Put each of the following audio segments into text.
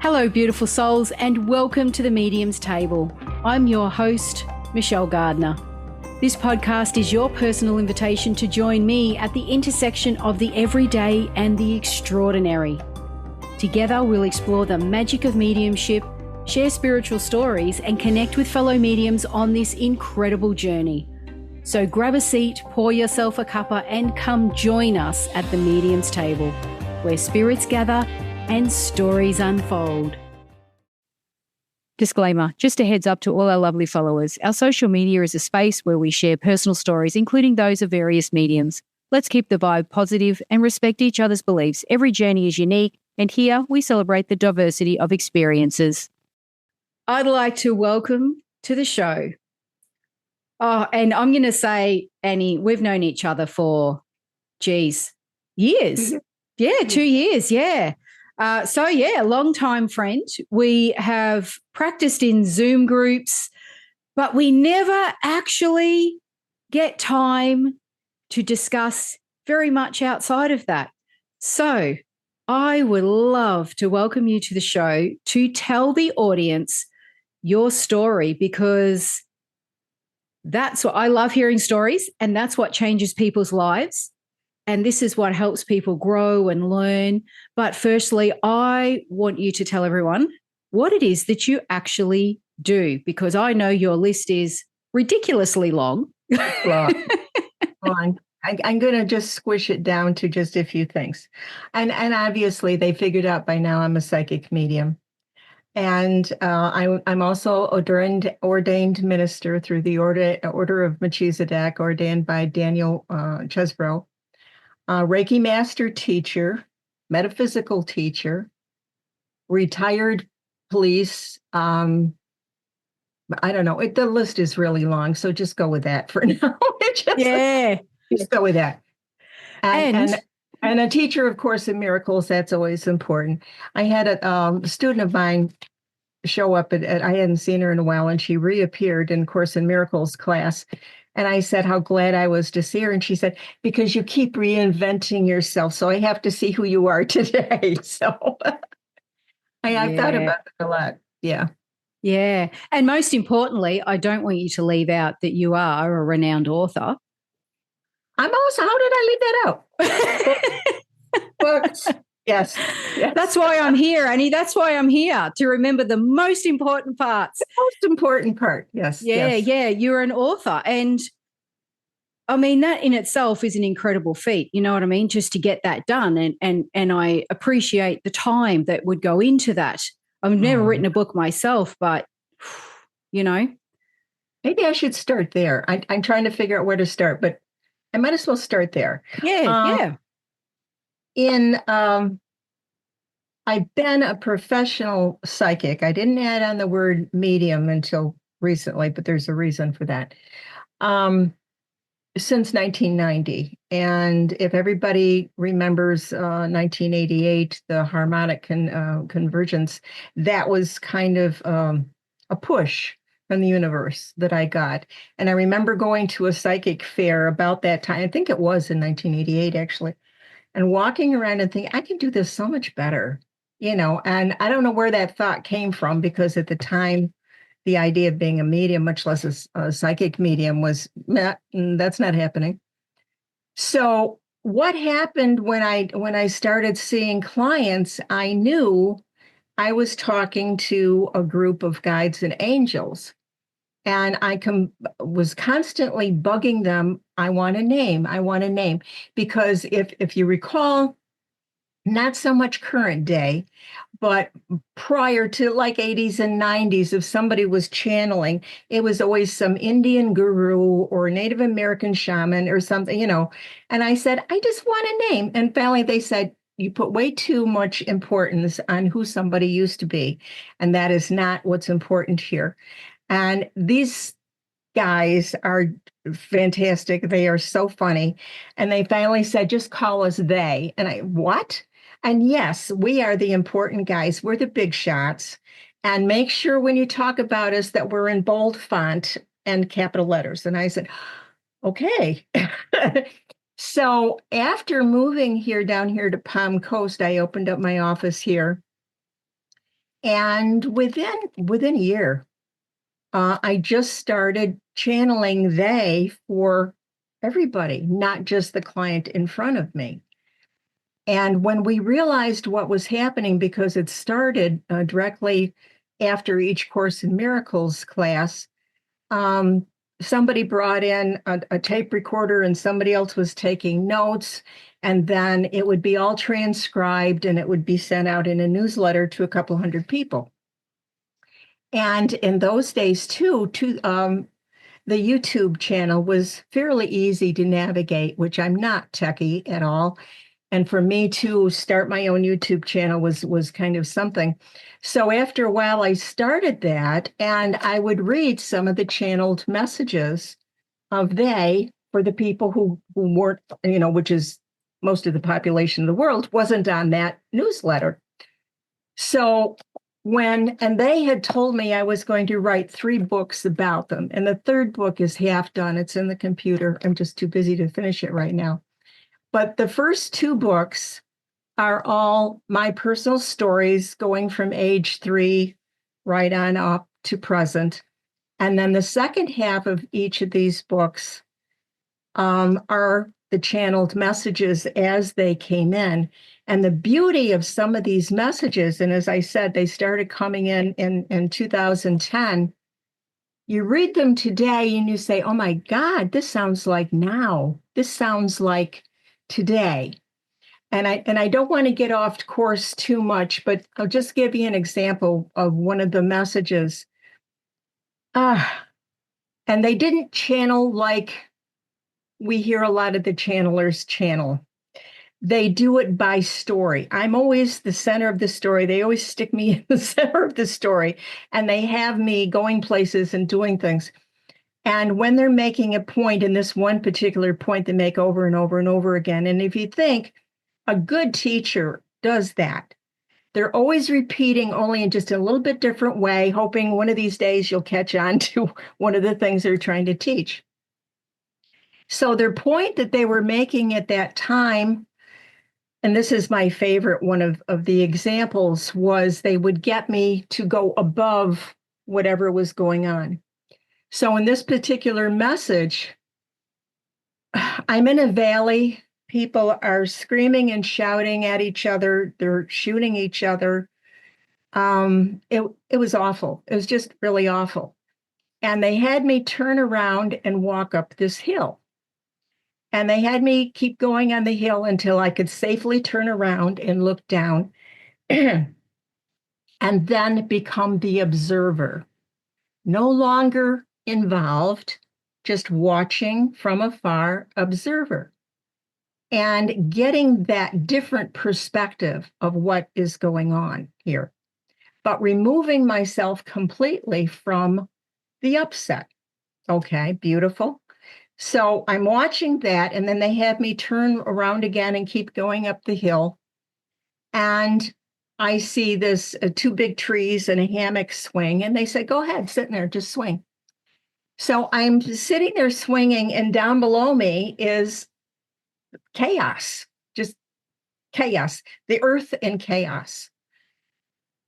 Hello, beautiful souls, and welcome to the Medium's Table. I'm your host, Michelle Gardner. This podcast is your personal invitation to join me at the intersection of the everyday and the extraordinary. Together, we'll explore the magic of mediumship, share spiritual stories, and connect with fellow mediums on this incredible journey. So grab a seat, pour yourself a cuppa, and come join us at the Medium's Table, where spirits gather and stories unfold. Disclaimer, just a heads up to all our lovely followers. Our social media is a space where we share personal stories, including those of various mediums. Let's keep the vibe positive and respect each other's beliefs. Every journey is unique, and here we celebrate the diversity of experiences. I'd like to welcome to the show. Oh, and I'm going to say, Annie, we've known each other for, years. Yeah, 2 years, yeah. A long-time friend. We have practiced in Zoom groups, but we never actually get time to discuss very much outside of that. So I would love to welcome you to the show to tell the audience your story, because that's what I love, hearing stories, and that's what changes people's lives. And this is what helps people grow and learn. But firstly, I want you to tell everyone what it is that you actually do, because I know your list is ridiculously long. Long. I'm going to just squish it down to just a few things. And obviously, they figured out by now I'm a psychic medium. And I'm also ordained minister through the Order of Melchizedek, ordained by Daniel Chesbrough. Reiki master teacher, metaphysical teacher, retired police. I don't know. The list is really long, so just go with that for now. Just go with that. And a teacher of Course in Miracles. That's always important. I had a student of mine show up at I hadn't seen her in a while, and she reappeared in Course in Miracles class. And I said how glad I was to see her. And she said, because you keep reinventing yourself, so I have to see who you are today. So I thought about it a lot. Yeah. Yeah. And most importantly, I don't want you to leave out that you are a renowned author. I'm also, how did I leave that out? Books. Yes. That's why I'm here, Annie. That's why I'm here, to remember the most important parts. The most important part. Yes. Yeah. You're an author. And I mean, that in itself is an incredible feat. You know what I mean? Just to get that done. And I appreciate the time that would go into that. I've never written a book myself, but, you know. Maybe I should start there. I'm trying to figure out where to start, but I might as well start there. Yeah. I've been a professional psychic. I didn't add on the word medium until recently, but there's a reason for that. Since 1990. And if everybody remembers 1988, the harmonic convergence, that was kind of a push from the universe that I got. And I remember going to a psychic fair about that time. I think it was in 1988, actually, and walking around and thinking, I can do this so much better, and I don't know where that thought came from, because at the time, the idea of being a medium, much less a psychic medium, was, that's not happening. So what happened when I started seeing clients, I knew I was talking to a group of guides and angels. And I was constantly bugging them. I want a name. Because if you recall, not so much current day, but prior to like 80s and 90s, if somebody was channeling, it was always some Indian guru or Native American shaman or something, And I said, I just want a name. And finally they said, you put way too much importance on who somebody used to be. And that is not what's important here. And these guys are fantastic. They are so funny. And they finally said, just call us they. And I, what? And yes, we are the important guys. We're the big shots. And make sure when you talk about us that we're in bold font and capital letters. And I said, okay. So after moving down here to Palm Coast, I opened up my office here. And within a year, I just started channeling they for everybody, not just the client in front of me. And when we realized what was happening, because it started directly after each Course in Miracles class, um, somebody brought in a tape recorder and somebody else was taking notes. And then it would be all transcribed and it would be sent out in a newsletter to a couple hundred people. And in those days, too, the YouTube channel was fairly easy to navigate, which I'm not techie at all. And for me to start my own YouTube channel was kind of something. So after a while, I started that, and I would read some of the channeled messages of they for the people who weren't, which is most of the population of the world, wasn't on that newsletter. So and they had told me I was going to write 3 books about them, and the 3rd book is half done. It's in the computer. I'm just too busy to finish it right now. But the first 2 books are all my personal stories going from age 3 right on up to present. And then the second half of each of these books are the channeled messages as they came in. And the beauty of some of these messages, and as I said, they started coming in 2010. You read them today and you say, oh my God, this sounds like now. This sounds like today. And I don't want to get off course too much, but I'll just give you an example of one of the messages. And they didn't channel like we hear a lot of the channelers channel. They do it by story. I'm always the center of the story. They always stick me in the center of the story, and they have me going places and doing things. And when they're making a point, in this one particular point, they make over and over and over again. And if you think a good teacher does that, they're always repeating, only in just a little bit different way, hoping one of these days you'll catch on to one of the things they're trying to teach. So their point that they were making at that time, and this is my favorite one of the examples, was they would get me to go above whatever was going on. So in this particular message, I'm in a valley. People are screaming and shouting at each other. They're shooting each other. It was awful. It was just really awful. And they had me turn around and walk up this hill. And they had me keep going on the hill until I could safely turn around and look down and then become the observer. No longer involved, just watching from afar, observer. And getting that different perspective of what is going on here, but removing myself completely from the upset. Okay, beautiful. So I'm watching that, and then they have me turn around again and keep going up the hill. And I see this 2 big trees and a hammock swing, and they say, go ahead, sit in there, just swing. So I'm sitting there swinging, and down below me is chaos, just chaos, the earth in chaos.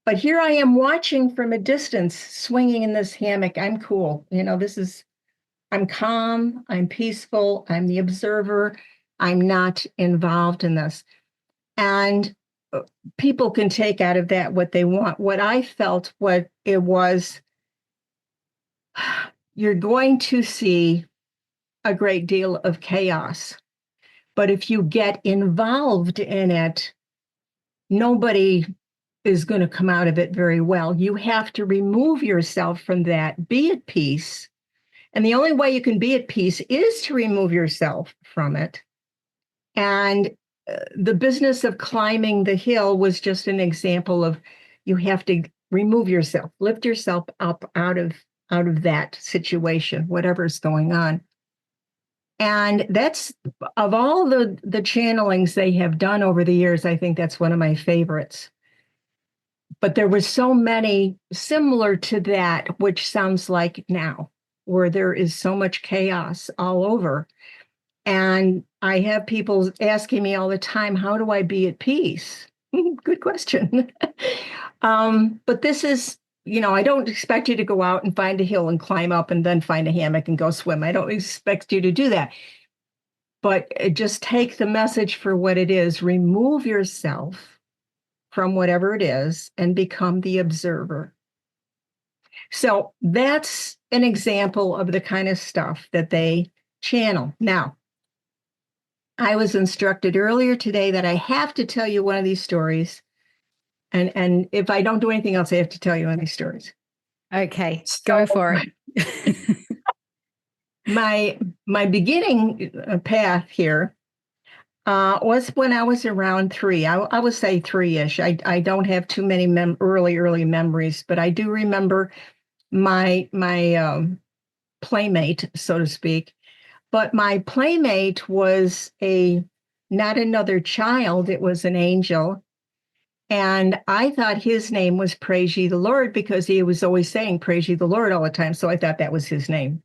But here I am watching from a distance, swinging in this hammock. I'm cool. I'm calm, I'm peaceful, I'm the observer, I'm not involved in this. And people can take out of that what they want. What I felt, what it was, you're going to see a great deal of chaos. But if you get involved in it, nobody is going to come out of it very well. You have to remove yourself from that, be at peace. And the only way you can be at peace is to remove yourself from it. And the business of climbing the hill was just an example of you have to remove yourself, lift yourself up out of that situation, whatever's going on. And that's, of all the channelings they have done over the years, I think that's one of my favorites. But there was so many similar to that, which sounds like now, where there is so much chaos all over. And I have people asking me all the time, how do I be at peace? Good question. But this is, I don't expect you to go out and find a hill and climb up and then find a hammock and go swim. I don't expect you to do that. But just take the message for what it is. Remove yourself from whatever it is and become the observer. So that's an example of the kind of stuff that they channel. Now, I was instructed earlier today that I have to tell you one of these stories. And if I don't do anything else, I have to tell you one of these stories. Okay, go for it. My beginning path here was when I was around 3. I would say 3-ish. I don't have too many early memories, but I do remember my playmate, so to speak. But my playmate was not another child, it was an angel. And I thought his name was Praise Ye the Lord because he was always saying Praise Ye the Lord all the time. So I thought that was his name.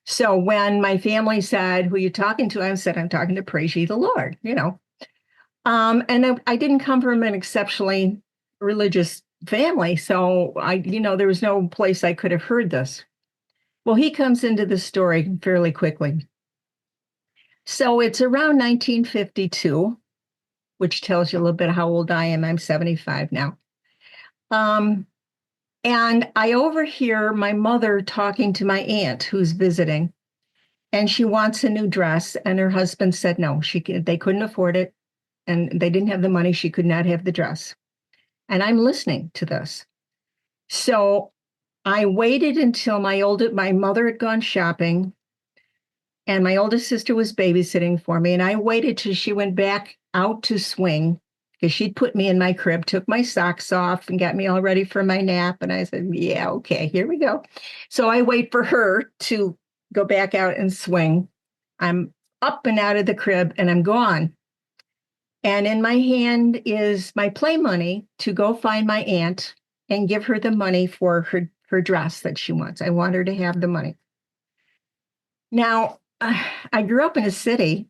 So when my family said, who are you talking to? I said, I'm talking to Praise Ye the Lord, And I didn't come from an exceptionally religious family. So there was no place I could have heard this. Well, he comes into the story fairly quickly. So it's around 1952, which tells you a little bit how old I am. I'm 75 now. And I overhear my mother talking to my aunt who's visiting, and she wants a new dress. And her husband said no, they couldn't afford it, and they didn't have the money. She could not have the dress. And I'm listening to this. So I waited until my mother had gone shopping, and my oldest sister was babysitting for me. And I waited till she went back out to swing because she'd put me in my crib, took my socks off and got me all ready for my nap. And I said, yeah, okay, here we go. So I wait for her to go back out and swing. I'm up and out of the crib and I'm gone. And in my hand is my play money to go find my aunt and give her the money for her dress that she wants. I want her to have the money. Now, I grew up in a city,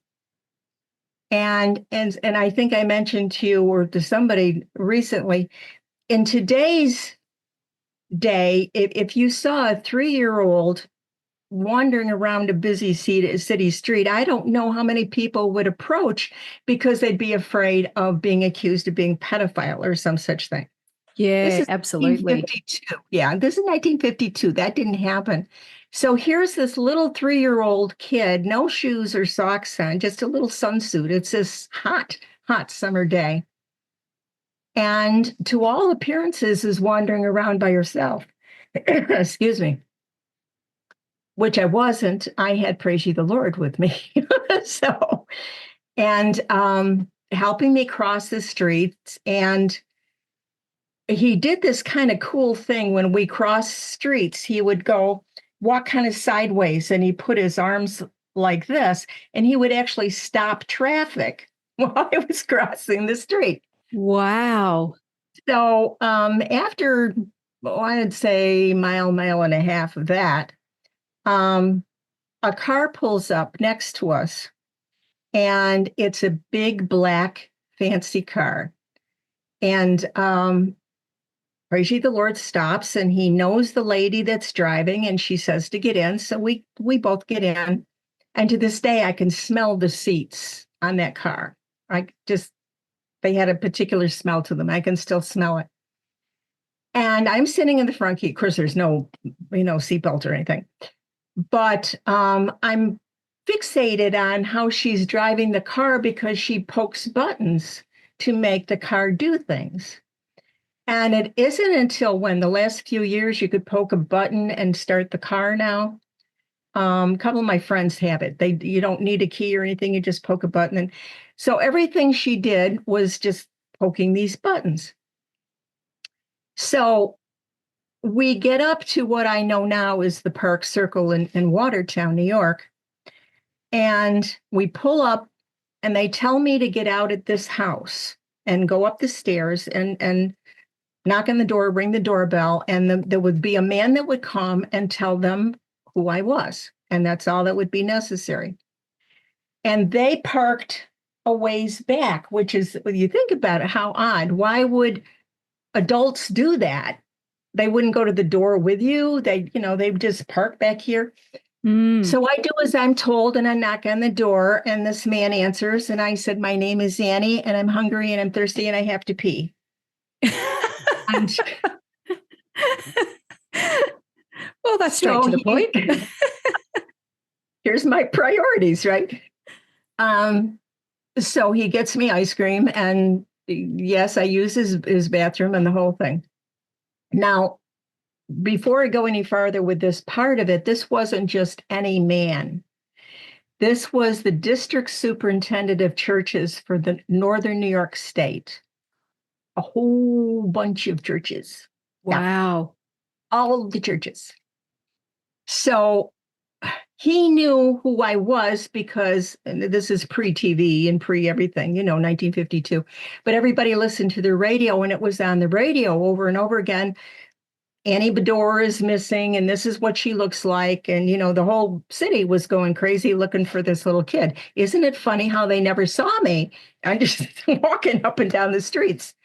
and I think I mentioned to you or to somebody recently, in today's day, if you saw a 3-year-old wandering around a busy city street, I don't know how many people would approach because they'd be afraid of being accused of being pedophile or some such thing. This Yeah, is absolutely. 1952. Yeah, this is 1952. That didn't happen. So here's this little 3-year-old kid, no shoes or socks on, just a little sunsuit. It's this hot, hot summer day. And to all appearances is wandering around by herself. Excuse me. Which I wasn't. I had Praise Ye the Lord with me. So, and helping me cross the streets. And he did this kind of cool thing when we crossed streets. He would go walk kind of sideways and he put his arms like this and he would actually stop traffic while I was crossing the street. Wow. So after, I'd say mile and a half of that, a car pulls up next to us and it's a big black fancy car. And Praise Ye the Lord stops and he knows the lady that's driving and she says to get in. So we both get in. And to this day, I can smell the seats on that car. They had a particular smell to them. I can still smell it. And I'm sitting in the front seat. Of course, there's no, seatbelt or anything. But I'm fixated on how she's driving the car because she pokes buttons to make the car do things. And it isn't until when the last few years you could poke a button and start the car now. A couple of my friends have it. You don't need a key or anything. You just poke a button. And so everything she did was just poking these buttons. So we get up to what I know now is the Park Circle in Watertown, New York. And we pull up and they tell me to get out at this house and go up the stairs and knock on the door, ring the doorbell, and there would be a man that would come and tell them who I was. And that's all that would be necessary. And they parked a ways back, which is, when you think about it, how odd. Why would adults do that. They wouldn't go to the door with you. They just park back here. So I do as I'm told, and I knock on the door, and this man answers, and I said, "My name is Annie, and I'm hungry, and I'm thirsty, and I have to pee." And well, that's straight to the point. Here's my priorities, right? So he gets me ice cream, and yes, I use his bathroom and the whole thing. Now, before I go any farther with this part of it, this wasn't just any man. This was the district superintendent of churches for the Northern New York State. A whole bunch of churches. Wow. Yeah, all of the churches. So he knew who I was because this is pre-TV and pre-everything, 1952. But everybody listened to the radio, and it was on the radio over and over again. Annie Bedore is missing, and this is what she looks like. And, the whole city was going crazy looking for this little kid. Isn't it funny how they never saw me? I'm just walking up and down the streets.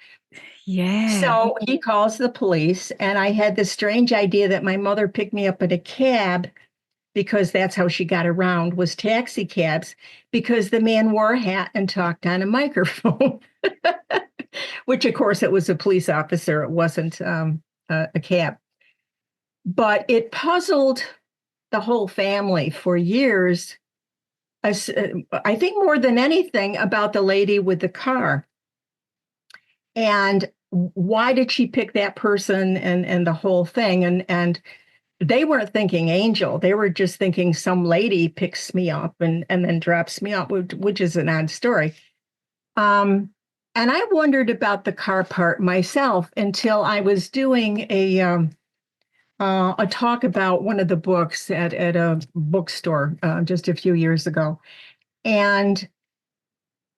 Yeah. So he calls the police, and I had this strange idea that my mother picked me up in a cab because that's how she got around, was taxi cabs, because the man wore a hat and talked on a microphone, which, of course, it was a police officer. It wasn't a cab. But it puzzled the whole family for years, I think more than anything, about the lady with the car. And why did she pick that person and the whole thing? And they weren't thinking angel. They were just thinking some lady picks me up and then drops me off, which is an odd story. And I wondered about the car part myself until I was doing a talk about one of the books at a bookstore just a few years ago. And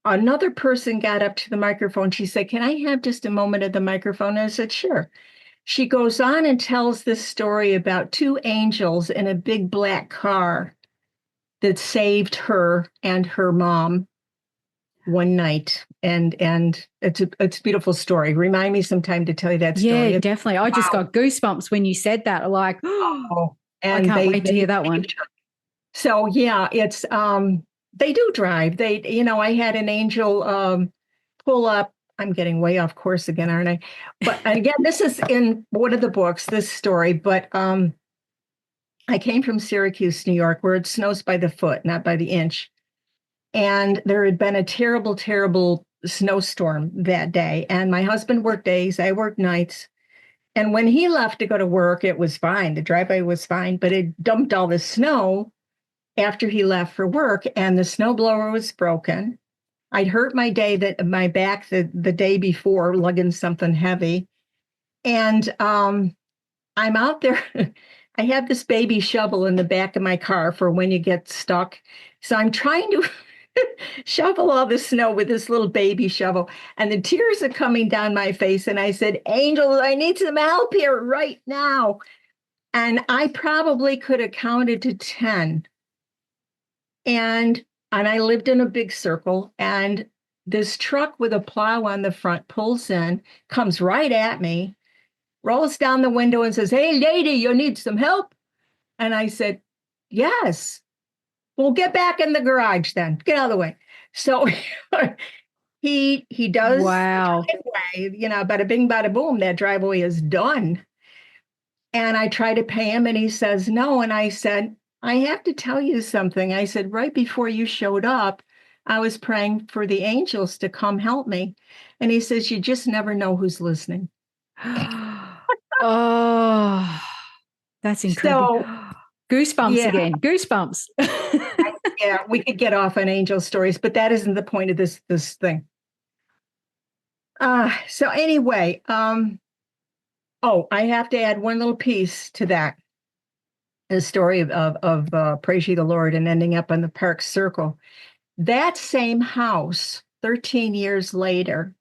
another person got up to the microphone. She said, "Can I have just a moment at the microphone?" And I said, "Sure." She goes on and tells this story about two angels in a big black car that saved her and her mom one night. And it's a beautiful story. Remind me sometime to tell you that story. Yeah, definitely. I just got goosebumps when you said that. Like, oh, and I can't wait to hear that one. So yeah, it's they do drive. I had an angel pull up. I'm getting way off course again, aren't I? But again, this is in one of the books, this story, but I came from Syracuse, New York, where it snows by the foot, not by the inch. And there had been a terrible, terrible snowstorm that day. And my husband worked days, I worked nights. And when he left to go to work, it was fine. The driveway was fine, but it dumped all the snow after he left for work, and the snowblower was broken. I'd hurt my back the day before lugging something heavy. And I'm out there. I have this baby shovel in the back of my car for when you get stuck. So I'm trying to shovel all the snow with this little baby shovel. And the tears are coming down my face. And I said, "Angel, I need some help here right now." And I probably could have counted to 10. And I lived in a big circle, and this truck with a plow on the front pulls in, comes right at me, rolls down the window and says, "Hey, lady, you need some help?" And I said, "Yes." "Well, get back in the garage then. Get out of the way." So he does. Wow. Driveway, bada bing, bada boom, that driveway is done. And I try to pay him, and he says no. And I said, "I have to tell you something." I said, "Right before you showed up, I was praying for the angels to come help me." And he says, "You just never know who's listening." Oh, that's incredible. So, Goosebumps yeah, again. Goosebumps. yeah, we could get off on angel stories, but that isn't the point of this thing. So anyway, I have to add one little piece to that. The story of Praise Ye the Lord and ending up on the Park Circle. That same house, 13 years later,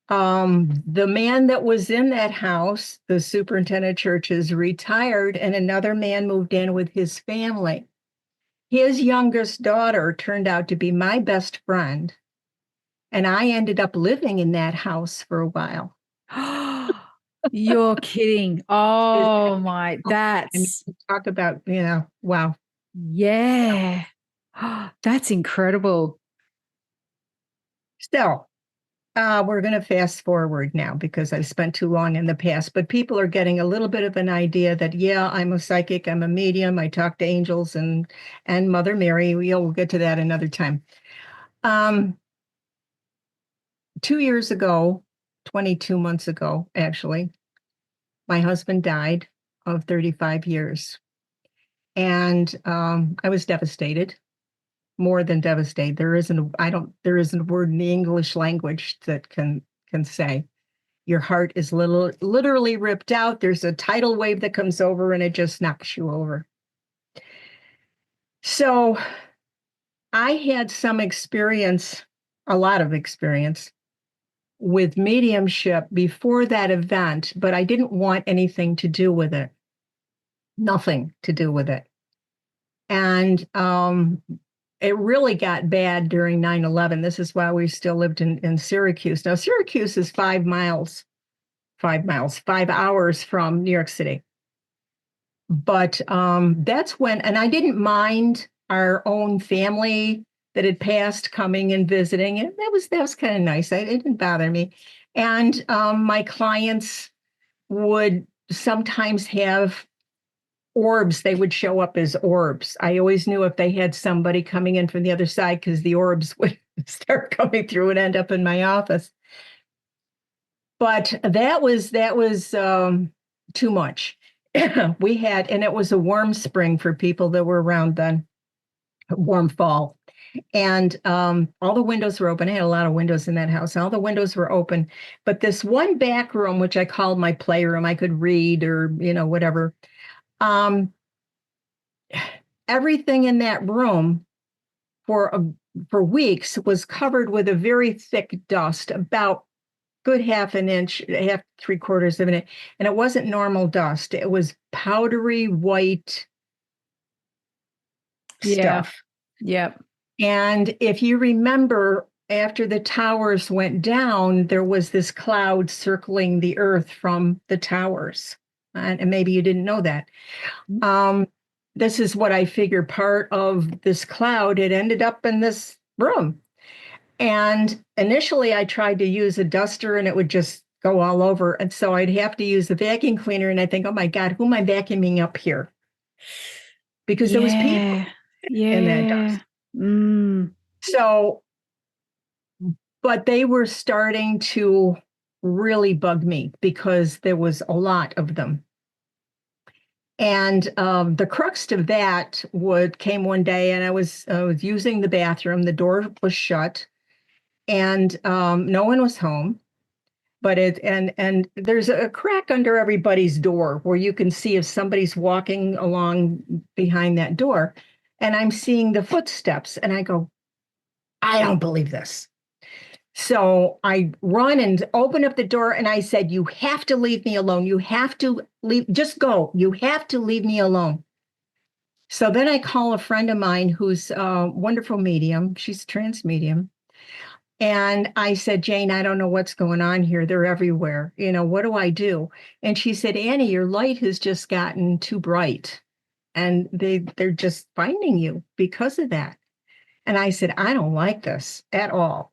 the man that was in that house, the superintendent of churches, retired, and another man moved in with his family. His youngest daughter turned out to be my best friend, and I ended up living in that house for a while. You're kidding. Is Oh my, I mean, that's talk about, wow. yeah. That's incredible. So, we're going to fast forward now because I've spent too long in the past, but people are getting a little bit of an idea that, yeah, I'm a psychic, I'm a medium, I talk to angels and Mother Mary. We'll get to that another time. Um, 2 years ago, 22 months ago, actually, my husband died of 35 years. And I was devastated, more than devastated. There isn't a word in the English language that can say. Your heart is literally ripped out. There's a tidal wave that comes over and it just knocks you over. So I had some experience, a lot of experience with mediumship before that event, but I didn't want anything to do with it, nothing to do with it. And it really got bad during 9/11. This is why we still lived in Syracuse. Now, Syracuse is 5 hours from New York City. But that's when, and I didn't mind our own family that had passed coming and visiting. And that was kind of nice. It didn't bother me. And my clients would sometimes have orbs. They would show up as orbs. I always knew if they had somebody coming in from the other side because the orbs would start coming through and end up in my office. But that was too much. We had, and it was a warm spring for people that were around then, a warm fall. And all the windows were open. I had a lot of windows in that house. All the windows were open. But this one back room, which I called my playroom, I could read or, whatever. Um, Everything in that room for weeks was covered with a very thick dust, about good half an inch, half 3/4 of an inch. And it wasn't normal dust. It was powdery white Yeah. stuff. Yep. And if you remember, after the towers went down, there was this cloud circling the earth from the towers. And maybe you didn't know that. Um, this is what I figure part of this cloud. It ended up in this room. And initially, I tried to use a duster and it would just go all over. And so I'd have to use the vacuum cleaner. And I think, oh my God, who am I vacuuming up here? Because there was people Yeah. in that dust. Yeah. Mm. So, but they were starting to really bug me because there was a lot of them. And the crux of that came one day, and I was using the bathroom. The door was shut, and no one was home. But and there's a crack under everybody's door where you can see if somebody's walking along behind that door. And I'm seeing the footsteps, and I go, I don't believe this. So I run and open up the door and I said, you have to leave me alone. You have to leave, just go. You have to leave me alone. So then I call a friend of mine who's a wonderful medium. She's a trance medium. And I said, Jane, I don't know what's going on here. They're everywhere. What do I do? And she said, Annie, your light has just gotten too bright. And they're just finding you because of that. And I said, I don't like this at all.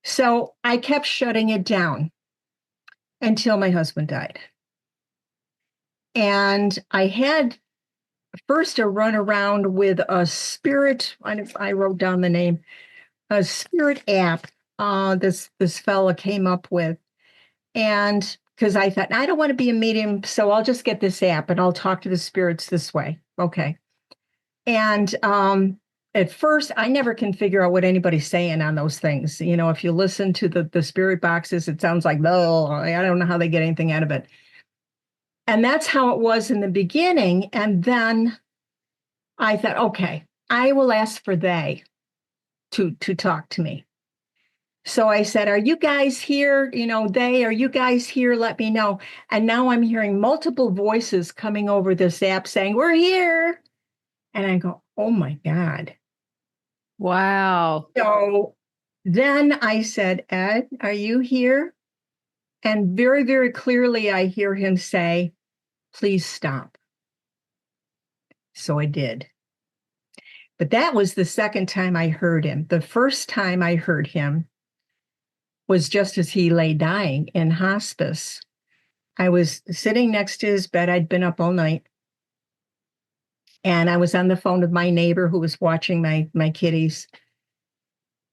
So I kept shutting it down until my husband died. And I had first a run around with a spirit. I wrote down the name, a spirit app. This fella came up with, and because I thought I don't want to be a medium, so I'll just get this app and I'll talk to the spirits this way. Okay. And at first, I never can figure out what anybody's saying on those things. If you listen to the spirit boxes, it sounds like, oh, I don't know how they get anything out of it. And that's how it was in the beginning. And then I thought, okay, I will ask for they to talk to me. So I said, are you guys here? Are you guys here? Let me know. And now I'm hearing multiple voices coming over this app saying, we're here. And I go, oh my God. Wow. So then I said, Ed, are you here? And very, very clearly, I hear him say, please stop. So I did. But that was the second time I heard him. The first time I heard him was just as he lay dying in hospice. I was sitting next to his bed. I'd been up all night. And I was on the phone with my neighbor who was watching my kitties.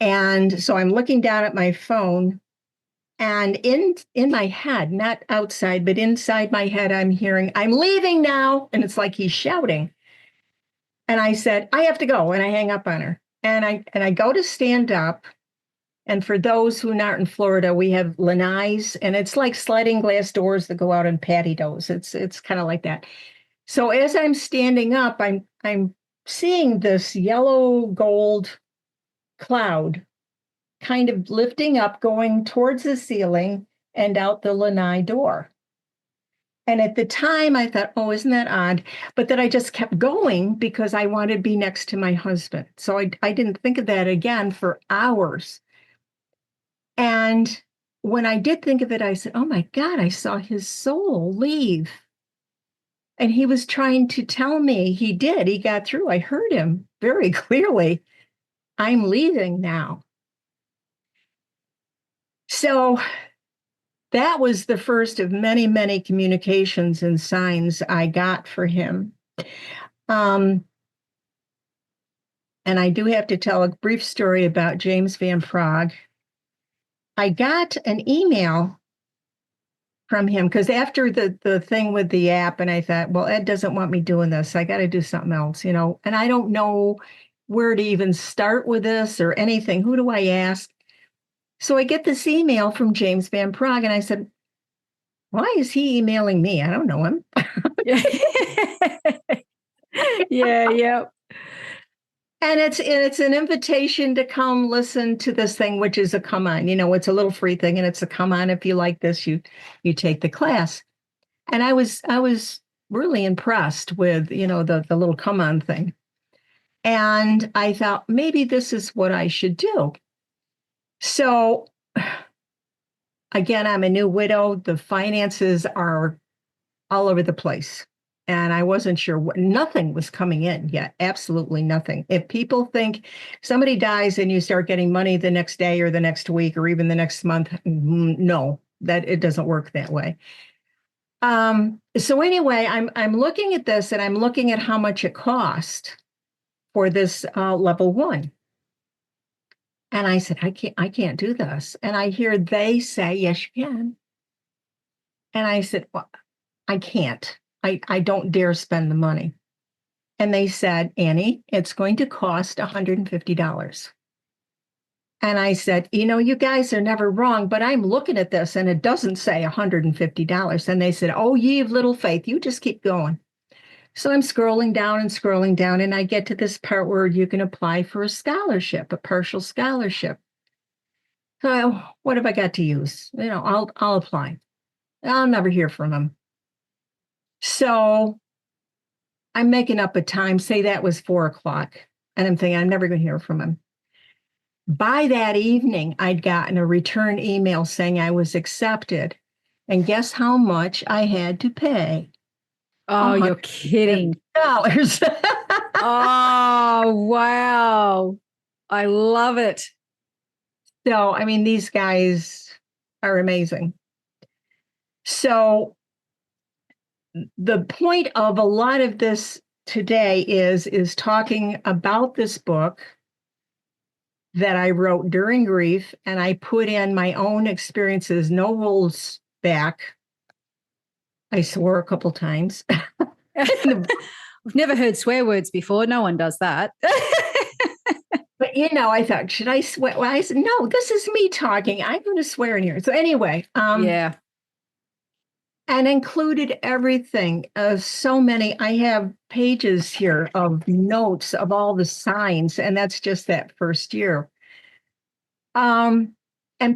And so I'm looking down at my phone, and in my head, not outside, but inside my head, I'm hearing, I'm leaving now. And it's like he's shouting. And I said, I have to go. And I hang up on her. And I go to stand up. And for those who are not in Florida, we have lanais, and it's like sliding glass doors that go out in patios. It's kind of like that. So as I'm standing up, I'm seeing this yellow gold cloud kind of lifting up, going towards the ceiling and out the lanai door. And at the time, I thought, oh, isn't that odd? But then I just kept going because I wanted to be next to my husband. So I didn't think of that again for hours. And when I did think of it, I said, oh my God, I saw his soul leave. And he was trying to tell me, he did, he got through. I heard him very clearly. I'm leaving now. So that was the first of many, many communications and signs I got for him. And I do have to tell a brief story about James Van Praagh. I got an email from him because after the thing with the app, and I thought, well, Ed doesn't want me doing this. I got to do something else, you know, and I don't know where to even start with this or anything. Who do I ask? So I get this email from James Van Praagh, and I said, why is he emailing me? I don't know him. Yeah. And it's an invitation to come listen to this thing, which is a come on. You know, it's a little free thing, and it's a come on. If you like this, you take the class. And I was really impressed with, you know, the little come on thing. And I thought maybe this is what I should do. So again, I'm a new widow. The finances are all over the place. And I wasn't sure nothing was coming in yet. Absolutely nothing. If people think somebody dies and you start getting money the next day or the next week or even the next month, no, that it doesn't work that way. So anyway, I'm looking at this, and I'm looking at how much it cost for this level 1. And I said, I can't do this. And I hear they say, yes, you can. And I said, well, I can't. I don't dare spend the money. And they said, Annie, it's going to cost $150. And I said, you know, you guys are never wrong, but I'm looking at this and it doesn't say $150. And they said, oh, ye of little faith, you just keep going. So I'm scrolling down, and I get to this part where you can apply for a scholarship, a partial scholarship. So what have I got to use? You know, I'll apply. I'll never hear from them. So I'm making up a time, say that was 4:00. And I'm thinking, I'm never going to hear from him. By that evening, I'd gotten a return email saying I was accepted. And guess how much I had to pay? Oh, you're kidding. $100. Oh, wow. I love it. So, I mean, these guys are amazing. So the point of a lot of this today is talking about this book that I wrote during grief, and I put in my own experiences, no rules back. I swore a couple times. We've never heard swear words before. No one does that. But, you know, I thought, should I swear? Well, I said, no, this is me talking. I'm going to swear in here. So anyway, yeah. And included everything. So many. I have pages here of notes of all the signs, and that's just that first year. And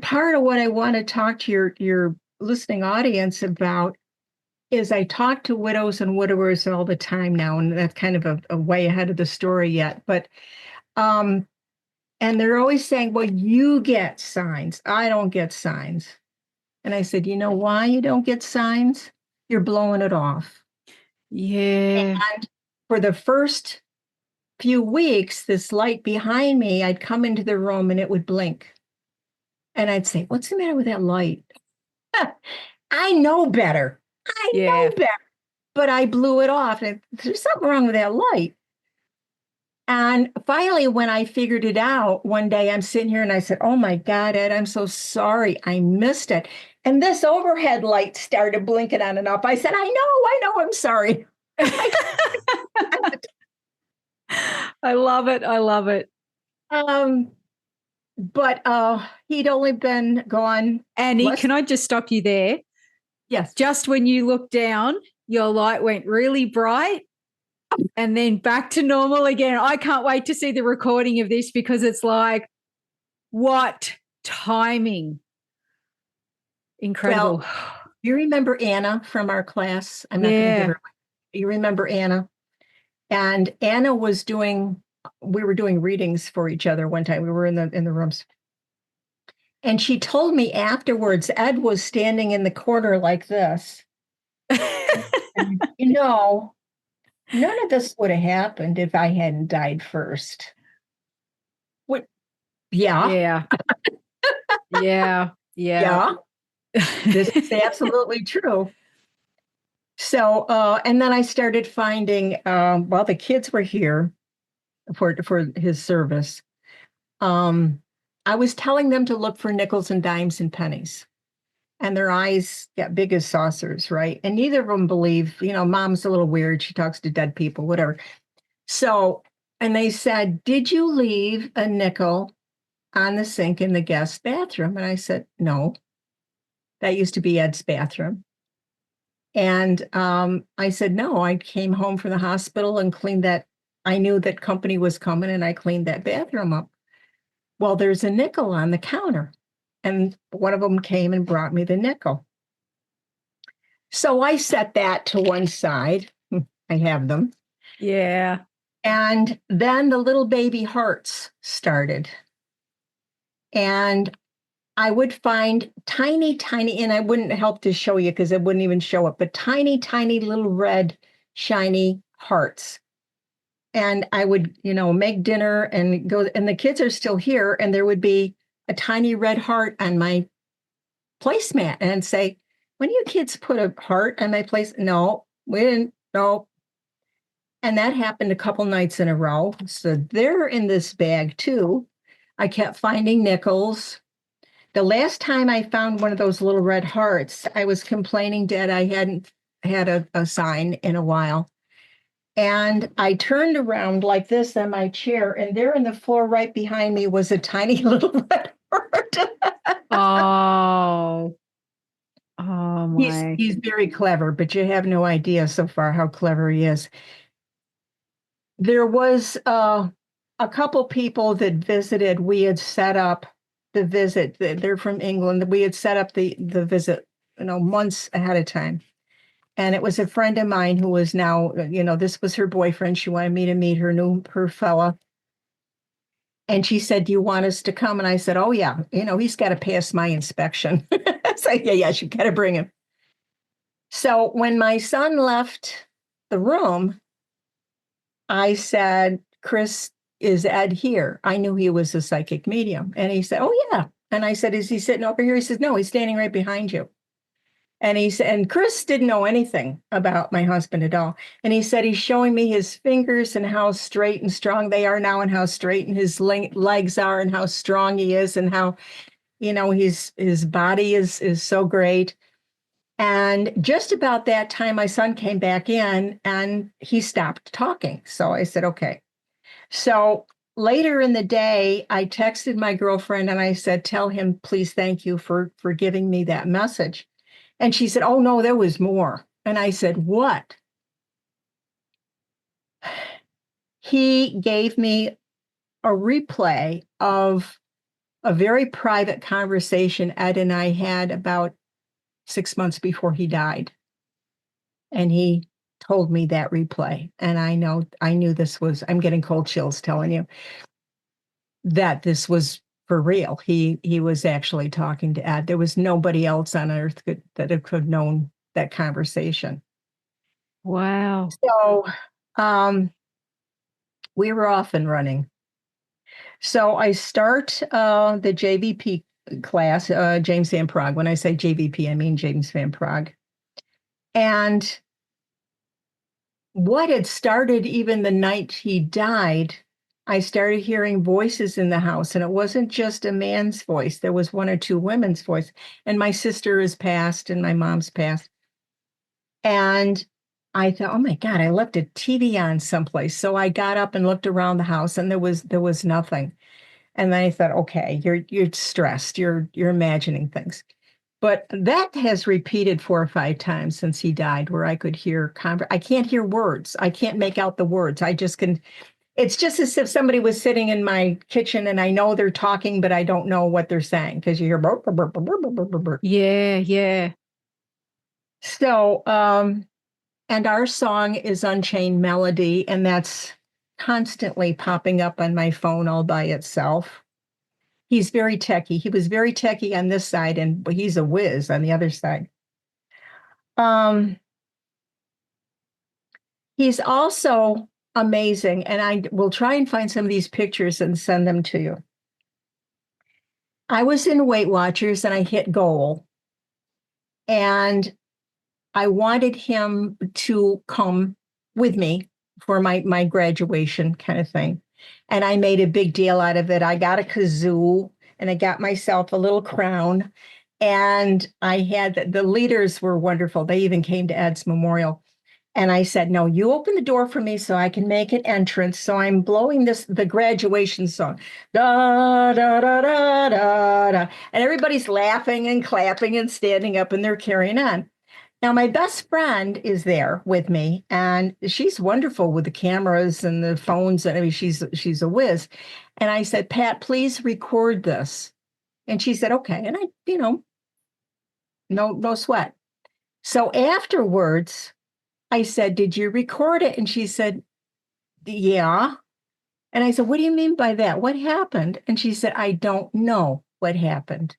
part of what I want to talk to your listening audience about is I talk to widows and widowers all the time now, and that's kind of a way ahead of the story yet. But and they're always saying, well, you get signs. I don't get signs. And I said, you know why you don't get signs? You're blowing it off. Yeah. And for the first few weeks, this light behind me, I'd come into the room and it would blink. And I'd say, what's the matter with that light? I know better. I Yeah. know better. But I blew it off. And there's something wrong with that light. And finally, when I figured it out one day, I'm sitting here and I said, oh my God, Ed, I'm so sorry. I missed it. And this overhead light started blinking on and off. I said, I know, I'm sorry. I love it. I love it. But he'd only been gone. Annie, can I just stop you there? Yes. Just when you looked down, your light went really bright and then back to normal again. I can't wait to see the recording of this because it's like, what timing. Incredible. Well, you remember Anna from our class? I'm not going to give her. You remember Anna? And Anna was we were doing readings for each other one time. We were in the rooms. And she told me afterwards, Ed was standing in the corner like this. And, none of this would have happened if I hadn't died first. What? Yeah. Yeah. Yeah. This is absolutely true. So, and then I started finding, while the kids were here for his service, I was telling them to look for nickels and dimes and pennies. And their eyes got big as saucers, right? And neither of them believe, mom's a little weird. She talks to dead people, whatever. So, and they said, did you leave a nickel on the sink in the guest bathroom? And I said, no. That used to be Ed's bathroom. And I said, no, I came home from the hospital and cleaned that. I knew that company was coming and I cleaned that bathroom up. Well, there's a nickel on the counter. And one of them came and brought me the nickel. So I set that to one side. I have them. Yeah. And then the little baby hearts started. And I would find tiny, and I wouldn't help to show you because it wouldn't even show up, but tiny, little red, shiny hearts. And I would, make dinner and go, and the kids are still here, and there would be a tiny red heart on my placemat and say, when do you kids put a heart on my place? No, we didn't. No. And that happened a couple nights in a row. So they're in this bag too. I kept finding nickels. The last time I found one of those little red hearts, I was complaining that I hadn't had a sign in a while. And I turned around like this on my chair, and there in the floor right behind me was a tiny little red heart. Oh my. He's very clever, but you have no idea so far how clever he is. There was a couple people that visited. We had set up the visit. They're from England. We had set up the visit, months ahead of time. And it was a friend of mine who was now, this was her boyfriend. She wanted me to meet her fella. And she said, do you want us to come? And I said, oh, yeah, he's got to pass my inspection. I said, yeah, you got to bring him. So when my son left the room, I said, Chris, is Ed here? I knew he was a psychic medium. And he said, oh, yeah. And I said, is he sitting over here? He says, no, he's standing right behind you. And he said, and Chris didn't know anything about my husband at all. And he said, he's showing me his fingers and how straight and strong they are now and how straight and his legs are and how strong he is and how, his body is so great. And just about that time, my son came back in and he stopped talking. So I said, okay. So later in the day, I texted my girlfriend and I said, tell him, please, thank you for giving me that message. And she said, oh, no, there was more. And I said, what? He gave me a replay of a very private conversation Ed and I had about 6 months before he died. And he told me that replay. And I knew this was, I'm getting cold chills telling you that this was for real. He was actually talking to Ed. There was nobody else on earth that could have known that conversation. Wow. So we were off and running. So I start the JVP class, James Van Praagh. When I say JVP, I mean James Van Praagh. And what had started even the night he died, I started hearing voices in the house, and it wasn't just a man's voice. There was one or two women's voice. And my sister is passed, and my mom's passed. And I thought, oh my God, I left a TV on someplace. So I got up and looked around the house, and there was nothing. And then I thought, okay, you're stressed. You're imagining things. But that has repeated 4 or 5 times since he died, where I could hear I can't hear words. I can't make out the words. I just can. It's just as if somebody was sitting in my kitchen and I know they're talking, but I don't know what they're saying because you hear burp, burp, burp, burp, burp, burp, burp, burp. Yeah, yeah. So, and our song is Unchained Melody, and that's constantly popping up on my phone all by itself. He's very techie. He was very techie on this side, and he's a whiz on the other side. He's also amazing, and I will try and find some of these pictures and send them to you. I was in Weight Watchers and I hit goal, and I wanted him to come with me for my graduation kind of thing. And I made a big deal out of it. I got a kazoo and I got myself a little crown. And I had the leaders were wonderful. They even came to Ed's memorial. And I said, no, you open the door for me so I can make an entrance. So I'm blowing the graduation song. Da, da, da, da, da, da. And everybody's laughing and clapping and standing up and they're carrying on. Now, my best friend is there with me, and she's wonderful with the cameras and the phones. And I mean, she's a whiz. And I said, Pat, please record this. And she said, okay. And I, no sweat. So afterwards, I said, did you record it? And she said, yeah. And I said, what do you mean by that? What happened? And she said, I don't know what happened.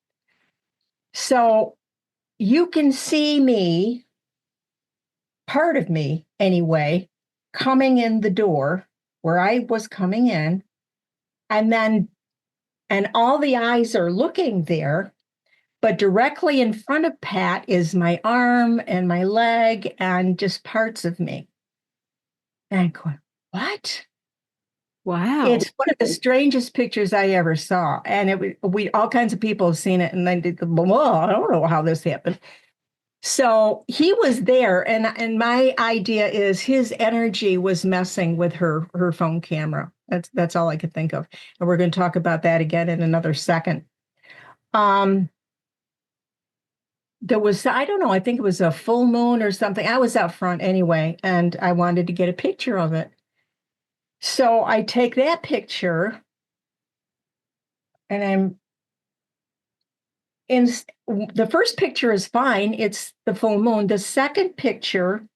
So you can see me, part of me anyway, coming in the door where I was coming in. And all the eyes are looking there, but directly in front of Pat is my arm and my leg and just parts of me. And I'm going, what? Wow. It's one of the strangest pictures I ever saw. And we all kinds of people have seen it and then well, I don't know how this happened. So he was there, and my idea is his energy was messing with her phone camera. That's all I could think of. And we're going to talk about that again in another second. There was, I don't know, I think it was a full moon or something. I was out front anyway, and I wanted to get a picture of it. So I take that picture and the first picture is fine. It's the full moon. The second picture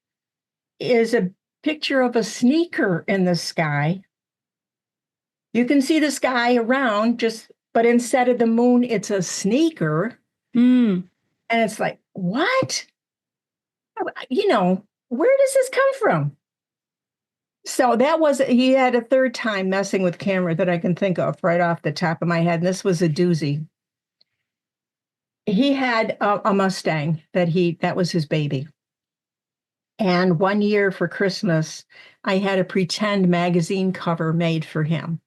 is a picture of a sneaker in the sky. You can see the sky around but instead of the moon, it's a sneaker. Mm. And it's like, what? Where does this come from? So he had a third time messing with camera that I can think of right off the top of my head. And this was a doozy. He had a Mustang that was his baby. And one year for Christmas, I had a pretend magazine cover made for him,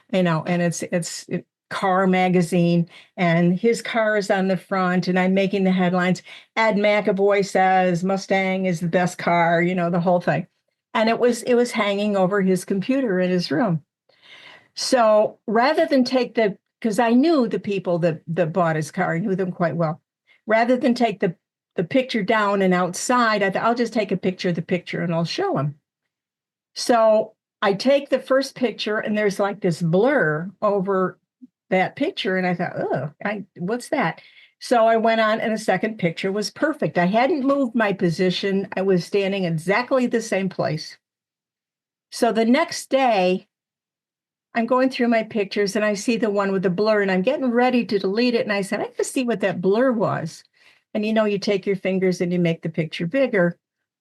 and it's car magazine, and his car is on the front, and I'm making the headlines. Ed McAvoy says Mustang is the best car, the whole thing. And it was hanging over his computer in his room. So rather than because I knew the people that bought his car, I knew them quite well. Rather than take the picture down and outside, I thought I'll just take a picture of the picture and I'll show him. So I take the first picture and there's like this blur over that picture. And I thought, oh, what's that? So I went on and the second picture was perfect. I hadn't moved my position. I was standing exactly the same place. So the next day, I'm going through my pictures and I see the one with the blur and I'm getting ready to delete it. And I said, I have to see what that blur was. And you take your fingers and you make the picture bigger.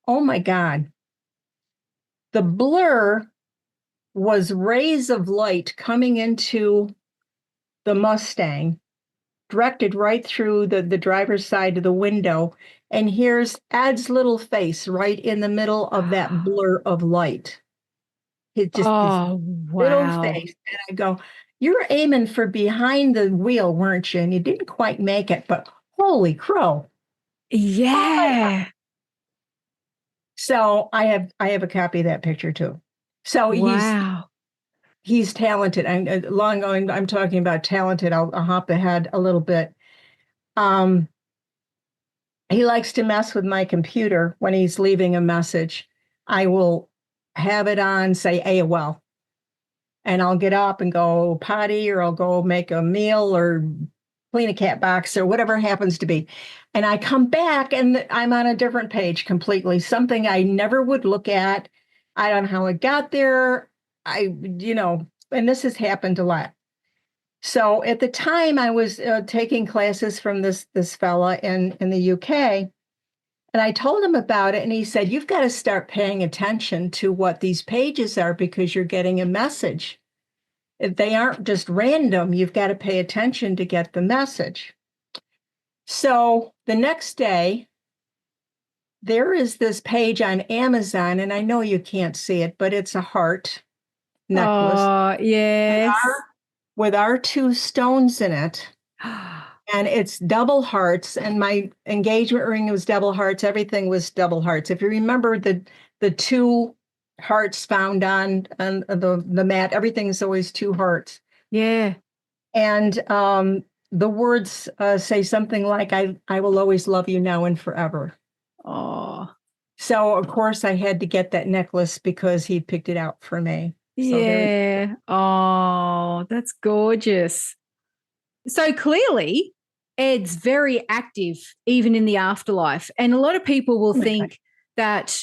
Oh my God. The blur was rays of light coming into the Mustang, directed right through the driver's side of the window. And here's Ed's little face right in the middle of that blur of light. It just this Oh, little wow. face. And I go, you're aiming for behind the wheel, weren't you? And you didn't quite make it, but holy crow. Oh my God. Yeah. So I have a copy of that picture too. So Wow. he's talented. I'm talking about talented. I'll hop ahead a little bit. Um, he likes to mess with my computer when he's leaving a message. I will have it on, say AOL, and I'll get up and go potty, or I'll go make a meal or clean a cat box or whatever it happens to be. And I come back and I'm on a different page completely, something I never would look at. I don't know how it got there. And this has happened a lot. So at the time, I was taking classes from this fella in the UK, and I told him about it, and he said, "You've got to start paying attention to what these pages are because you're getting a message. If they aren't just random, you've got to pay attention to get the message." So the next day, there is this page on Amazon, and I know you can't see it, but it's a heart necklace Oh, with yes. our two stones in it. And it's double hearts, and my engagement ring was double hearts. Everything was double hearts. If you remember the two hearts found on the mat, everything is always two hearts. Yeah. And the words say something like, I will always love you now and forever. Oh, So, of course, I had to get that necklace because he picked it out for me. So there. yeah. Oh, that's gorgeous. So clearly, Ed's very active even in the afterlife. And a lot of people will Oh my God. think that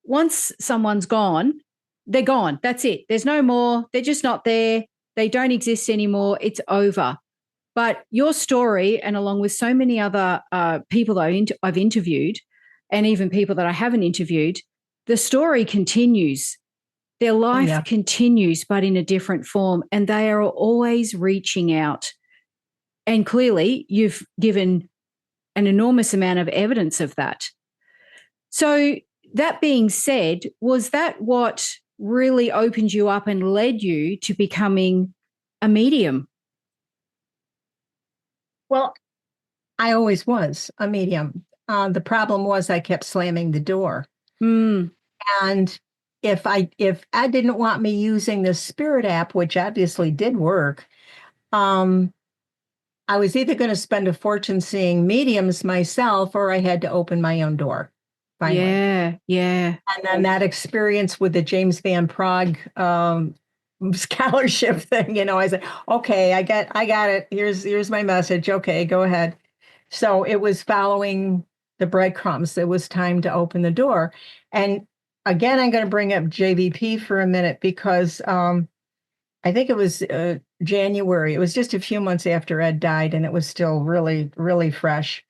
once someone's gone, they're gone. That's it. There's no more. They're just not there. They don't exist anymore. It's over. But your story, and along with so many other people that I've interviewed, and even people that I haven't interviewed, the story continues. Their Oh, life yeah. continues, but in a different form. And they are always reaching out. And clearly, you've given an enormous amount of evidence of that. So, that being said, was that what really opened you up and led you to becoming a medium? Well, I always was a medium. The problem was I kept slamming the door. Mm, And if I didn't want me using the Spirit app, which obviously did work, um, I was either going to spend a fortune seeing mediums myself, or I had to open my own door. Finally. yeah, yeah. And then that experience with the James Van Prague scholarship thing, I said, okay, I got it. Here's my message. Okay, go ahead. So it was following the breadcrumbs. It was time to open the door. And again, I'm going to bring up JVP for a minute because I think it was January. It was just a few months after Ed died, and it was still really, really fresh.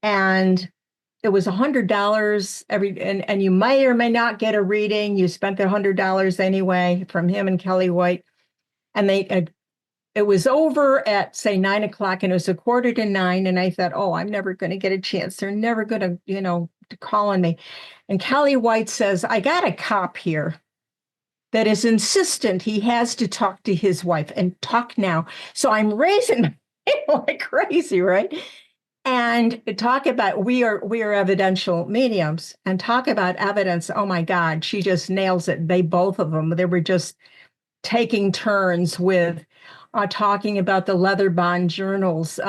And it was $100 and you may or may not get a reading. You spent the $100 anyway from him and Kelly White. And it was over at say 9 o'clock, and it was 8:45. And I thought, oh, I'm never going to get a chance. They're never going to call on me. And Kelly White says, I got a cop here that is insistent he has to talk to his wife and talk now. So I'm raising like crazy, right? And talk about we are evidential mediums, and talk about evidence. Oh my God, she just nails it. They both of them. They were just taking turns with talking about the leather bond journals.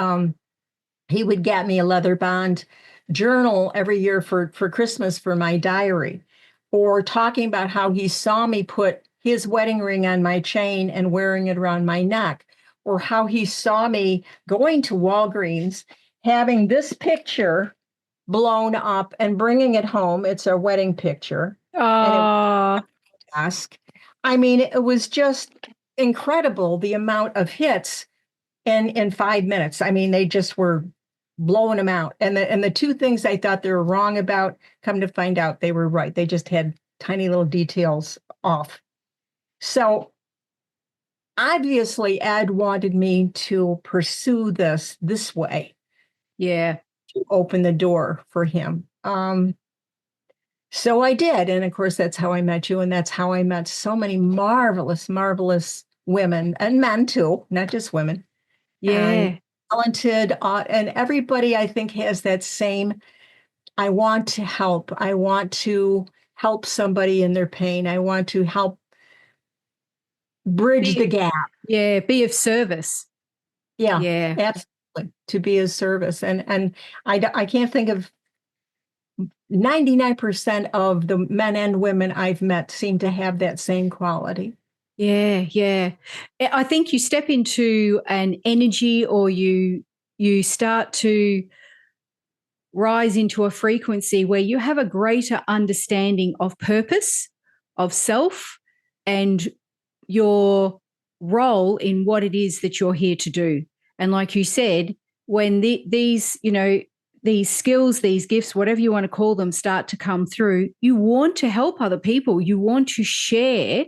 He would get me a leather bond journal every year for Christmas for my diary, or talking about how he saw me put his wedding ring on my chain and wearing it around my neck, or how he saw me going to Walgreens, having this picture blown up and bringing it home. It's a wedding picture, and it was Oh, ask. I mean, it was just. incredible the amount of hits in 5 minutes. I mean, they just were blowing them out. And the two things I thought they were wrong about, come to find out they were right. They just had tiny little details off. So obviously Ed wanted me to pursue this way. Yeah. To open the door for him. So I did. And of course, that's how I met you. And that's how I met so many marvelous, marvelous women and men too, not just women. Yeah. And talented. And everybody, I think, has that same, I want to help. I want to help somebody in their pain. I want to help bridge the gap. Yeah. Be of service. Yeah. Yeah. Absolutely. To be of service. And I can't think of 99% of the men and women I've met seem to have that same quality. Yeah, yeah. I think you step into an energy, or you start to rise into a frequency where you have a greater understanding of purpose, of self, and your role in what it is that you're here to do. And like you said, when these, these skills, these gifts, whatever you want to call them, start to come through, you want to help other people. You want to share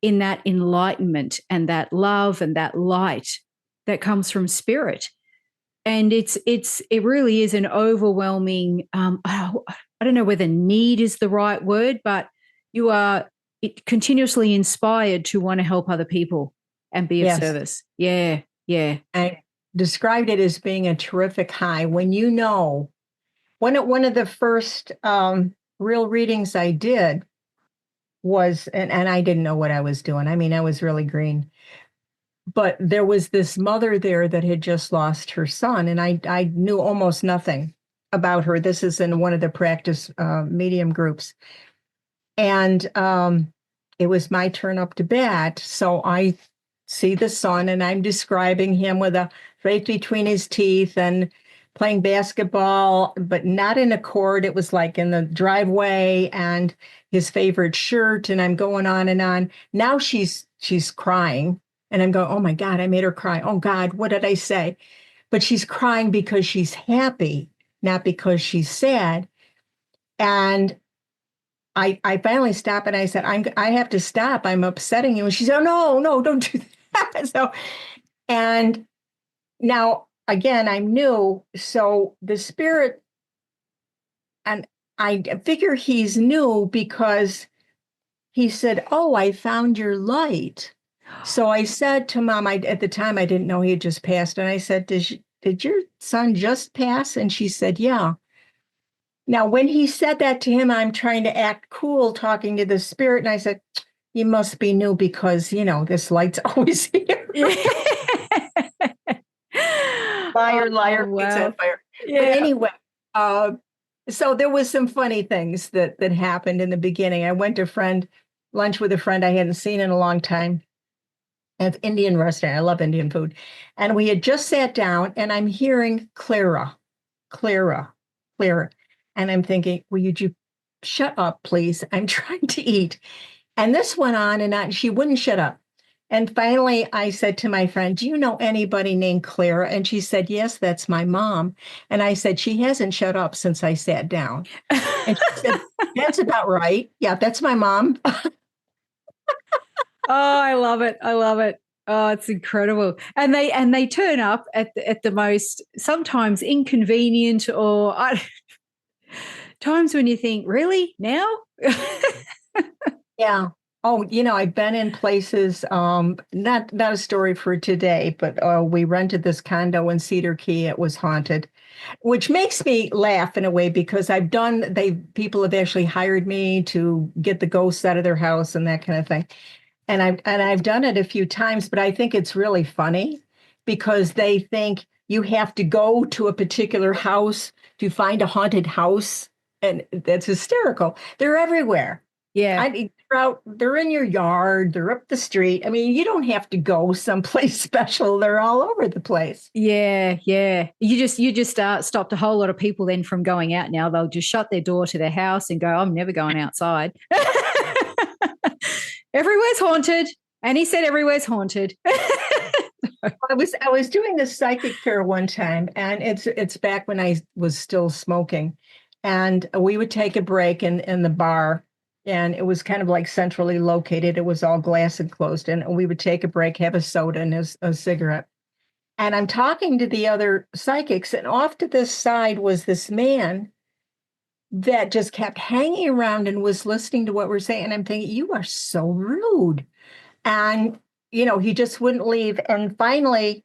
in that enlightenment and that love and that light that comes from spirit. And it really is an overwhelming, I don't know whether need is the right word, but you are continuously inspired to want to help other people and be of service. Yeah, yeah. I described it as being a terrific high when one of the first real readings I did was, and I didn't know what I was doing. I mean, I was really green. But there was this mother there that had just lost her son, and I knew almost nothing about her. This is in one of the practice medium groups. And it was my turn up to bat. So I see the son, and I'm describing him with a right between his teeth and playing basketball, but not in a court. It was like in the driveway, and his favorite shirt. And I'm going on and on. Now she's crying. And I'm going, oh my God, I made her cry. Oh God, what did I say? But she's crying because she's happy, not because she's sad. And I finally stopped, and I said, I have to stop. I'm upsetting you. And she said, oh, no, don't do that. So, and now again, I'm new. So the spirit, and I figure he's new because he said, oh, I found your light. So I said to Mom, at the time I didn't know he had just passed. And I said, did your son just pass? And she said, yeah. Now, when he said that to him, I'm trying to act cool talking to the spirit. And I said, you must be new because, this light's always here. Liar, wow. fire. Yeah. But anyway, so there was some funny things that happened in the beginning. I went to lunch with a friend I hadn't seen in a long time. At Indian restaurant. I love Indian food. And we had just sat down, and I'm hearing Clara. And I'm thinking, will you shut up, please? I'm trying to eat. And this went on and on. She wouldn't shut up. And finally, I said to my friend, do you know anybody named Clara? And she said, yes, that's my mom. And I said, she hasn't shut up since I sat down. And she said, that's about right. Yeah, that's my mom. Oh, I love it. I love it. Oh, it's incredible. And they turn up at the most sometimes inconvenient or times when you think, really? Now? Yeah. Oh, I've been in places, not a story for today, but we rented this condo in Cedar Key. It was haunted, which makes me laugh in a way because people have actually hired me to get the ghosts out of their house and that kind of thing. And I've done it a few times, but I think it's really funny because they think you have to go to a particular house to find a haunted house. And that's hysterical. They're everywhere. Yeah. They're in your yard. They're up the street. I mean, you don't have to go someplace special. They're all over the place. Yeah, yeah. You just stopped a whole lot of people then from going out now. They'll just shut their door to their house and go, I'm never going outside. Everywhere's haunted. And he said everywhere's haunted. I was doing this psychic fair one time, and it's back when I was still smoking, and we would take a break in the bar, and it was kind of like centrally located. It was all glass enclosed, and we would take a break, have a soda and a cigarette. And I'm talking to the other psychics, and off to this side was this man that just kept hanging around and was listening to what we're saying. And I'm thinking, you are so rude. And, he just wouldn't leave. And finally,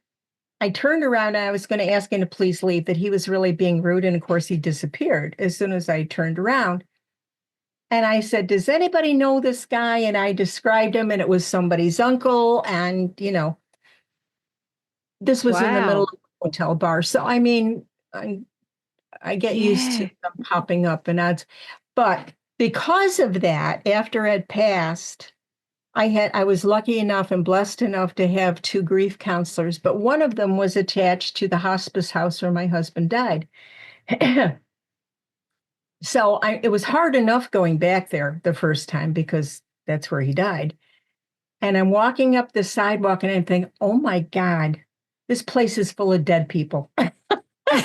I turned around and I was going to ask him to please leave, that he was really being rude. And of course, he disappeared as soon as I turned around. And I said, does anybody know this guy? And I described him, and it was somebody's uncle. And, this was in the middle of a hotel bar. So, I mean, I get used to them popping up and ads. But because of that, after it passed, I was lucky enough and blessed enough to have 2 grief counselors, but one of them was attached to the hospice house where my husband died. So it was hard enough going back there the first time because that's where he died. And I'm walking up the sidewalk and I'm thinking, oh my God, this place is full of dead people. And they're all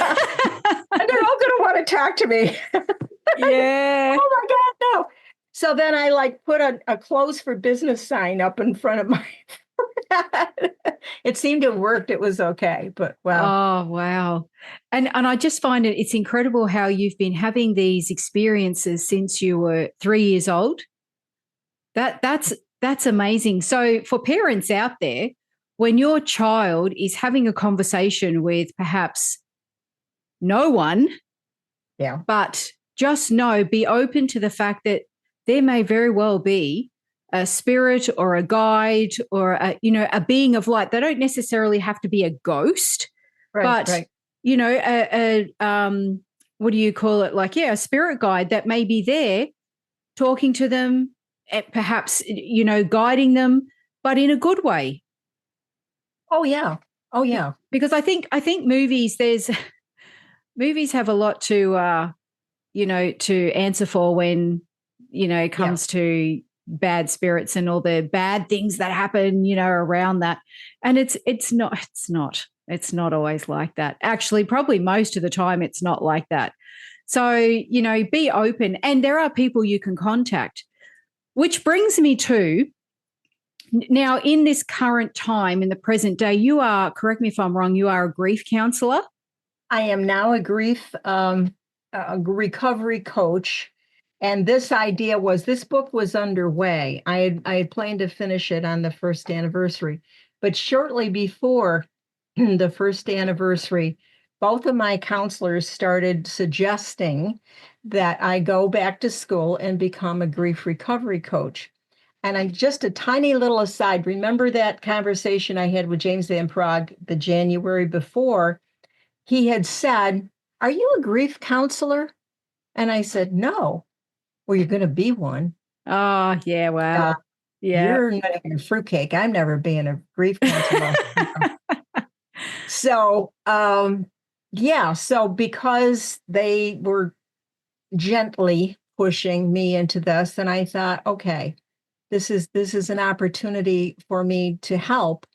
going to want to talk to me. Yeah. Oh my God, no. So then I put a close for business sign up in front of my it seemed to have worked. It was okay, but wow. Oh, wow. And I just find it's incredible how you've been having these experiences since you were 3 years old. That's amazing. So for parents out there, when your child is having a conversation with perhaps no one, but just be open to the fact that there may very well be a spirit or a guide or a being of light. They don't necessarily have to be a ghost, but what do you call it? A spirit guide that may be there talking to them, perhaps, guiding them, but in a good way. Oh yeah. Oh yeah. Because I think movies movies have a lot to to answer for when it comes to bad spirits and all the bad things that happen around that. And it's not always like that. Actually, probably most of the time it's not like that. So be open, and there are people you can contact, which brings me to now, in this current time, in the present day, you are, correct me if I'm wrong, you are a grief counselor. I am now a grief a recovery coach. And this book was underway. I had planned to finish it on the first anniversary. But shortly before the first anniversary, both of my counselors started suggesting that I go back to school and become a grief recovery coach. And I'm just a tiny little aside. Remember that conversation I had with James Van Prague the January before? He had said, "Are you a grief counselor?" And I said, "No." "Well, you're going to be one." Oh, yeah. Wow. Yeah. You're not even a fruitcake. I'm never being a grief counselor. So, so because they were gently pushing me into this, and I thought, okay, this is an opportunity for me to help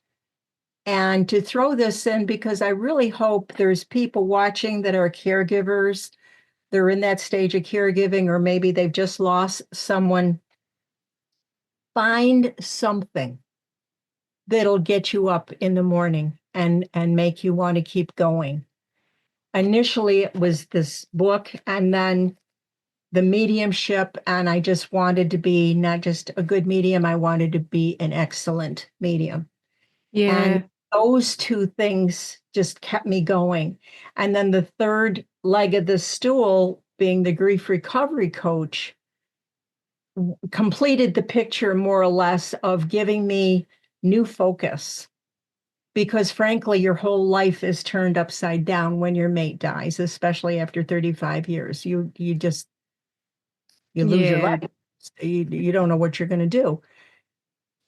and to throw this in, because I really hope there's people watching that are caregivers. They're in that stage of caregiving, or maybe they've just lost someone. Find something that'll get you up in the morning and make you want to keep going. Initially, it was this book, and then the mediumship, and I just wanted to be not just a good medium, I wanted to be an excellent medium. Yeah. And those 2 things just kept me going. And then the third leg of the stool, being the grief recovery coach, completed the picture more or less of giving me new focus. Because frankly, your whole life is turned upside down when your mate dies, especially after 35 years. You lose your life. You don't know what you're going to do.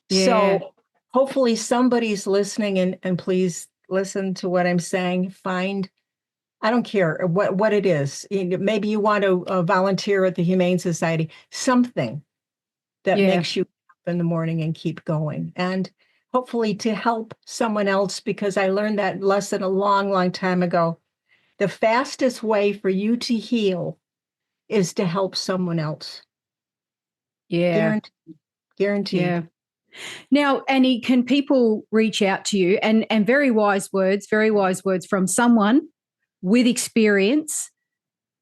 Yeah. So hopefully somebody's listening, and please listen to what I'm saying. I don't care what it is. Maybe you want to volunteer at the Humane Society, something that makes you in the morning and keep going. And hopefully to help someone else, because I learned that lesson a long, long time ago. The fastest way for you to heal is to help someone else. Yeah. Guaranteed. Yeah. Now, Annie, can people reach out to you? And very wise words from someone with experience.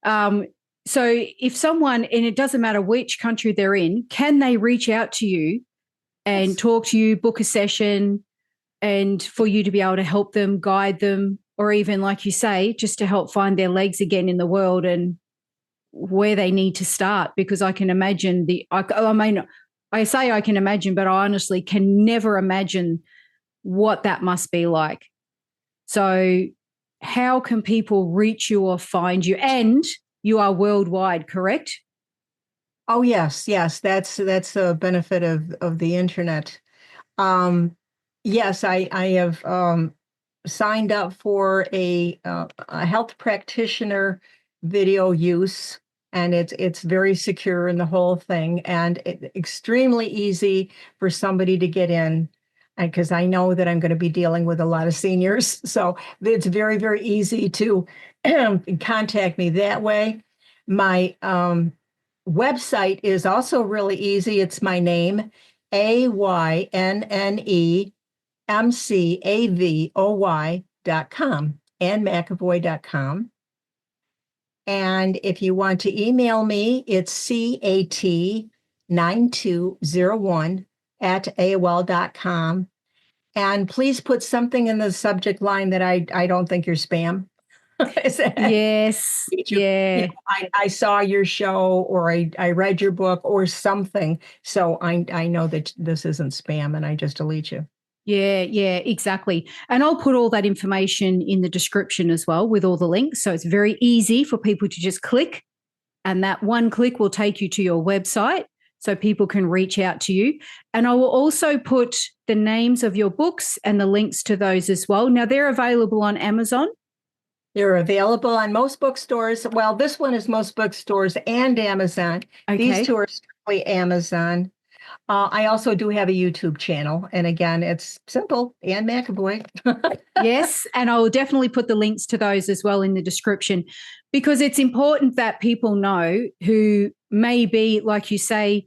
So if someone, and it doesn't matter which country they're in, can they reach out to you and Yes. talk to you, book a session, and for you to be able to help them, guide them, or even, like you say, just to help find their legs again in the world and where they need to start? Because I can imagine I say I can imagine, but I honestly can never imagine what that must be like. So how can people reach you or find you? And you are worldwide, correct? Oh, yes. That's a benefit of the internet. Yes, I have signed up for a health practitioner video use, and it's very secure in the whole thing, and extremely easy for somebody to get in. And because I know that I'm going to be dealing with a lot of seniors, so it's very, very easy to contact me that way. My website is also really easy. It's my name, AYNNEMCAVOY.com, AnnMcAvoy.com. And if you want to email me, it's CAT9201 @AOL.com. And please put something in the subject line that I don't think you're spam. Yes. Yeah. I saw your show, or I read your book or something. So I know that this isn't spam, and I just delete you. Yeah, exactly. And I'll put all that information in the description as well with all the links. So it's very easy for people to just click, and that one click will take you to your website so people can reach out to you. And I will also put the names of your books and the links to those as well. Now, they're available on Amazon. They're available on most bookstores. Well, this one is most bookstores and Amazon. Okay. These two are strictly Amazon. I also do have a YouTube channel. And again, it's simple, Anne McAvoy. Yes. And I will definitely put the links to those as well in the description, because it's important that people know who may be, like you say,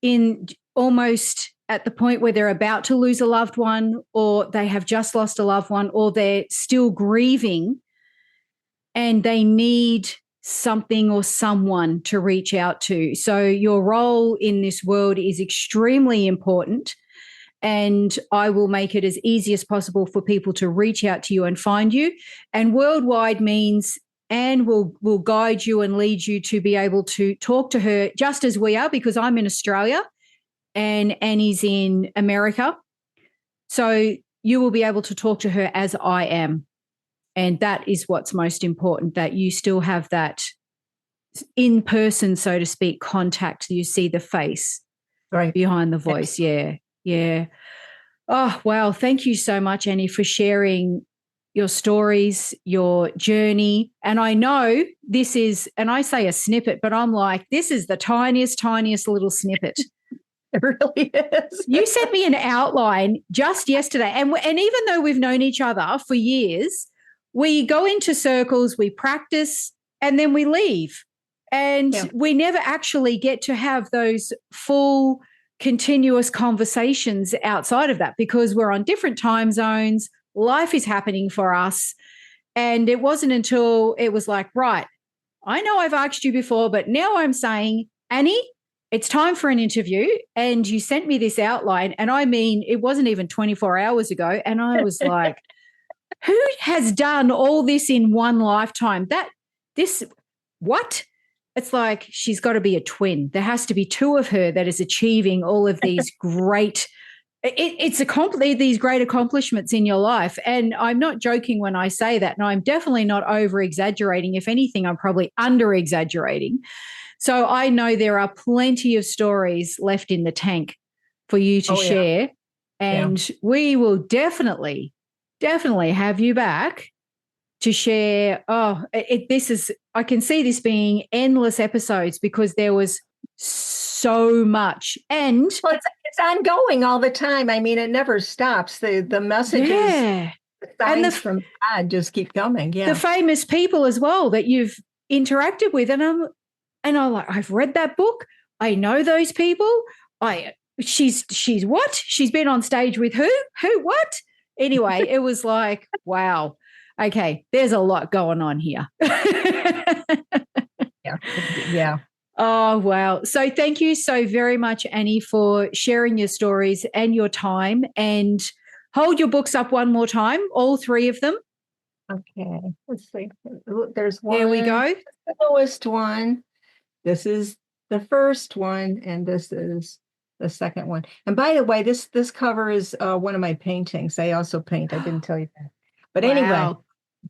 in almost at the point where they're about to lose a loved one, or they have just lost a loved one, or they're still grieving, and they need something or someone to reach out to. So your role in this world is extremely important, and I will make it as easy as possible for people to reach out to you and find you. And worldwide means Anne will guide you and lead you to be able to talk to her just as we are, because I'm in Australia and Annie's in America. So you will be able to talk to her as I am. And that is what's most important, that you still have that in person, so to speak, contact. You see the face Right behind the voice. Yeah. Oh, wow. Thank you so much, Annie, for sharing your stories, your journey. And I know this is, and I say a snippet, but I'm like, this is the tiniest little snippet. It really is. You sent me an outline just yesterday. And even though we've known each other for years, we go into circles, we practice, and then we leave. And we never actually get to have those full, continuous conversations outside of that, because we're on different time zones. Life is happening for us. And it wasn't until it was like, right, I know I've asked you before, but now I'm saying, Annie, it's time for an interview. And you sent me this outline. And I mean, it wasn't even 24 hours ago. And I was like, who has done all this in one lifetime? What? It's like, she's got to be a twin. There has to be two of her that is achieving all of these great, these great accomplishments in your life. And I'm not joking when I say that. And I'm definitely not over exaggerating. If anything, I'm probably under exaggerating. So I know there are plenty of stories left in the tank for you to share. And we will definitely have you back to share. I can see this being endless episodes, because there was so much. And well, it's ongoing all the time. I mean, it never stops. The messages, yeah. the signs from God just keep coming. Yeah. The famous people as well that you've interacted with. And I'm like, I've read that book. I know those people. She's what? She's been on stage with who? Who, what? Anyway, it was like, wow. Okay, there's a lot going on here. Yeah. Oh, wow. So thank you so very much, Annie, for sharing your stories and your time. And hold your books up one more time, all three of them. Okay. Let's see. There's one. There we go. The lowest one. This is the first one, and this is the second one. And by the way, this cover is one of my paintings. I also paint. I didn't tell you that. But anyway,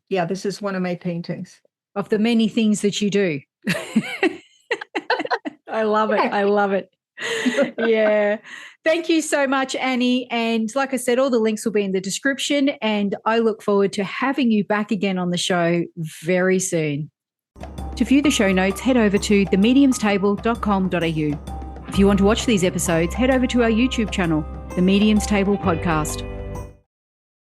yeah, this is one of my paintings. Of the many things that you do. I love it. I love it. Yeah. Thank you so much, Annie. And like I said, all the links will be in the description. And I look forward to having you back again on the show very soon. To view the show notes, head over to themediumstable.com.au. If you want to watch these episodes, head over to our YouTube channel, The Medium's Table Podcast.